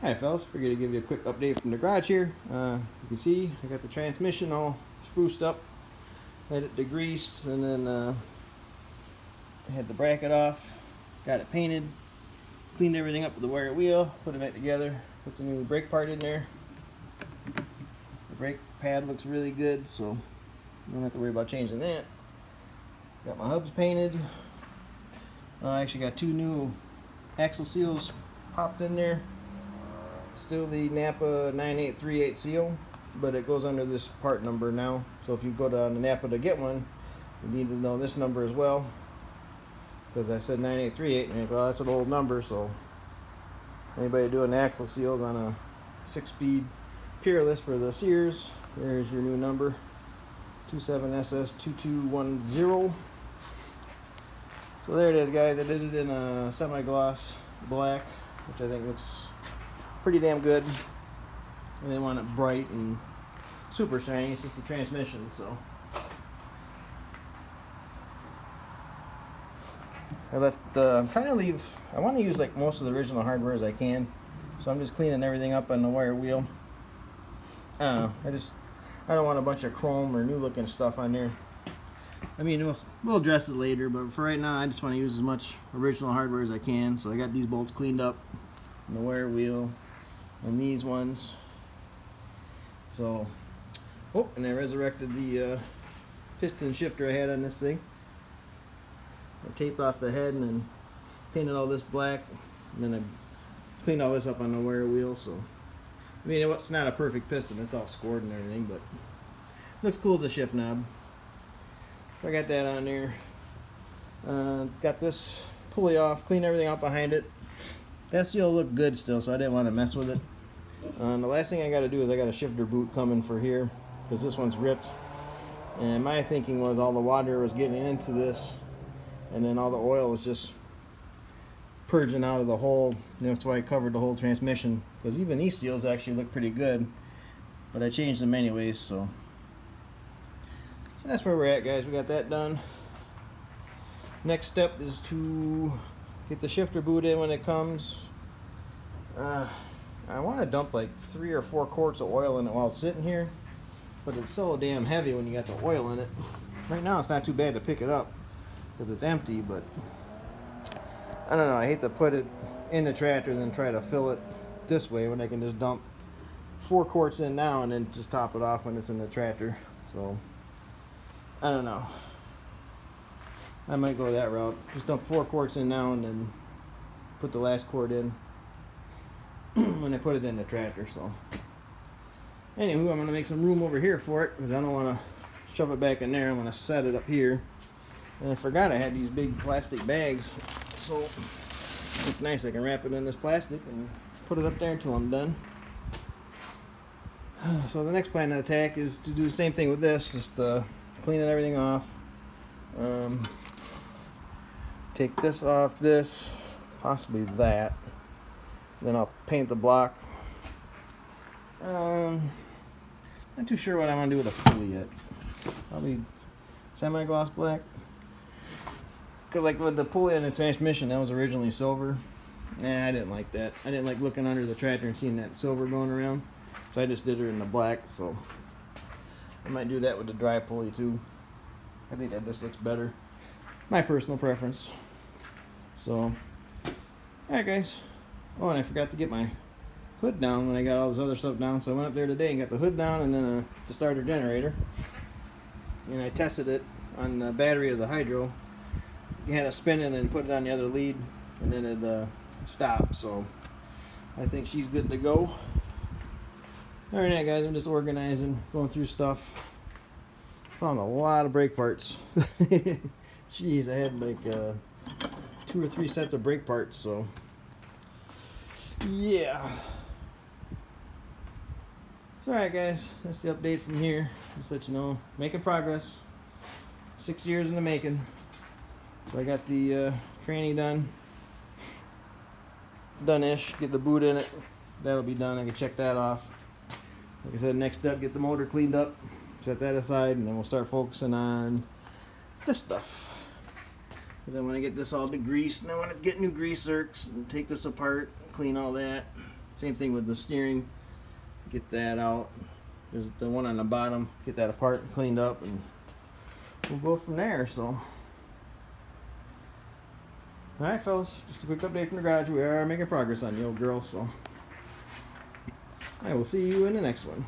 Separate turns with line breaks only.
Hi fellas, figured to give you a quick update from the garage here. You can see I got the transmission all spruced up, had it degreased, and then I had the bracket off, got it painted, cleaned everything up with the wire wheel, put it back together, put the new brake part in there. The brake pad looks really good, so you don't have to worry about changing that. Got my hubs painted. I actually got two new axle seals popped in there. Still the Napa 9838 seal, but it goes under this part number now. So if you go to the Napa to get one, you need to know this number as well, because I said 9838 and well, that's an old number. So anybody doing axle seals on a 6-speed Peerless for the Sears, there's your new number, 27SS2210. So there it is, guys. I did it in a semi-gloss black, which I think looks pretty damn good. I didn't want it bright and super shiny. It's just a transmission, so I left. I'm trying to leave. I want to use like most of the original hardware as I can, so I'm just cleaning everything up on the wire wheel. I don't know. I don't want a bunch of chrome or new looking stuff on there. I mean, we'll address it later, but for right now, I just want to use as much original hardware as I can. So I got these bolts cleaned up, and the wire wheel, and these ones. So, oh, and I resurrected the piston shifter I had on this thing. I taped off the head and then painted all this black, and then I cleaned all this up on the wire wheel. So, I mean, it's not a perfect piston; it's all scored and everything, but it looks cool as a shift knob. So I got that on there. Got this pulley off, cleaned everything out behind it. That seal looked good still, so I didn't want to mess with it. The last thing I got to do is I got a shifter boot coming for here, because this one's ripped. And my thinking was all the water was getting into this, and then all the oil was just purging out of the hole. And that's why I covered the whole transmission, because even these seals actually look pretty good, but I changed them anyways. So that's where we're at, guys. We got that done. Next step is to get the shifter boot in when it comes. I want to dump like 3 or 4 quarts of oil in it while it's sitting here, but it's so damn heavy when you got the oil in it. Right now it's not too bad to pick it up because it's empty, but I don't know. I hate to put it in the tractor and then try to fill it this way when I can just dump 4 quarts in now and then just top it off when it's in the tractor. So I don't know. I might go that route. Just dump 4 quarts in now and then put the last quart in when I put it in the tractor. So anywho, I'm going to make some room over here for it because I don't want to shove it back in there. I'm going to set it up here. And I forgot I had these big plastic bags. So it's nice. I can wrap it in this plastic and put it up there until I'm done. So the next plan of attack is to do the same thing with this. Just cleaning everything off. Take this off, this, possibly that. Then I'll paint the block. Not too sure what I want to do with the pulley yet. Probably semi-gloss black. Because like with the pulley and the transmission, that was originally silver. Nah, I didn't like that. I didn't like looking under the tractor and seeing that silver going around. So I just did it in the black. So I might do that with the dry pulley too. I think that this looks better. My personal preference. So, alright guys. Oh, and I forgot to get my hood down when I got all this other stuff down. So I went up there today and got the hood down and then the starter generator. And I tested it on the battery of the hydro. You had it spinning and put it on the other lead and then it stopped. So I think she's good to go. Alright guys, I'm just organizing, going through stuff. Found a lot of brake parts. Jeez, I had like 2 or 3 sets of brake parts, so yeah. So alright guys, that's the update from here. Just let you know, making progress. 6 years in the making. So I got the tranny done-ish. Get the boot in it. That'll be done. I can check that off. Like I said, next step, get the motor cleaned up. Set that aside, and then we'll start focusing on this stuff. Because I want to get this all degreased, and I want to get new grease zerks and take this apart, clean all that. Same thing with the steering. Get that out. There's the one on the bottom. Get that apart and cleaned up, and we'll go from there. So, alright fellas, just a quick update from the garage. We are making progress on the old girl, so I will see you in the next one.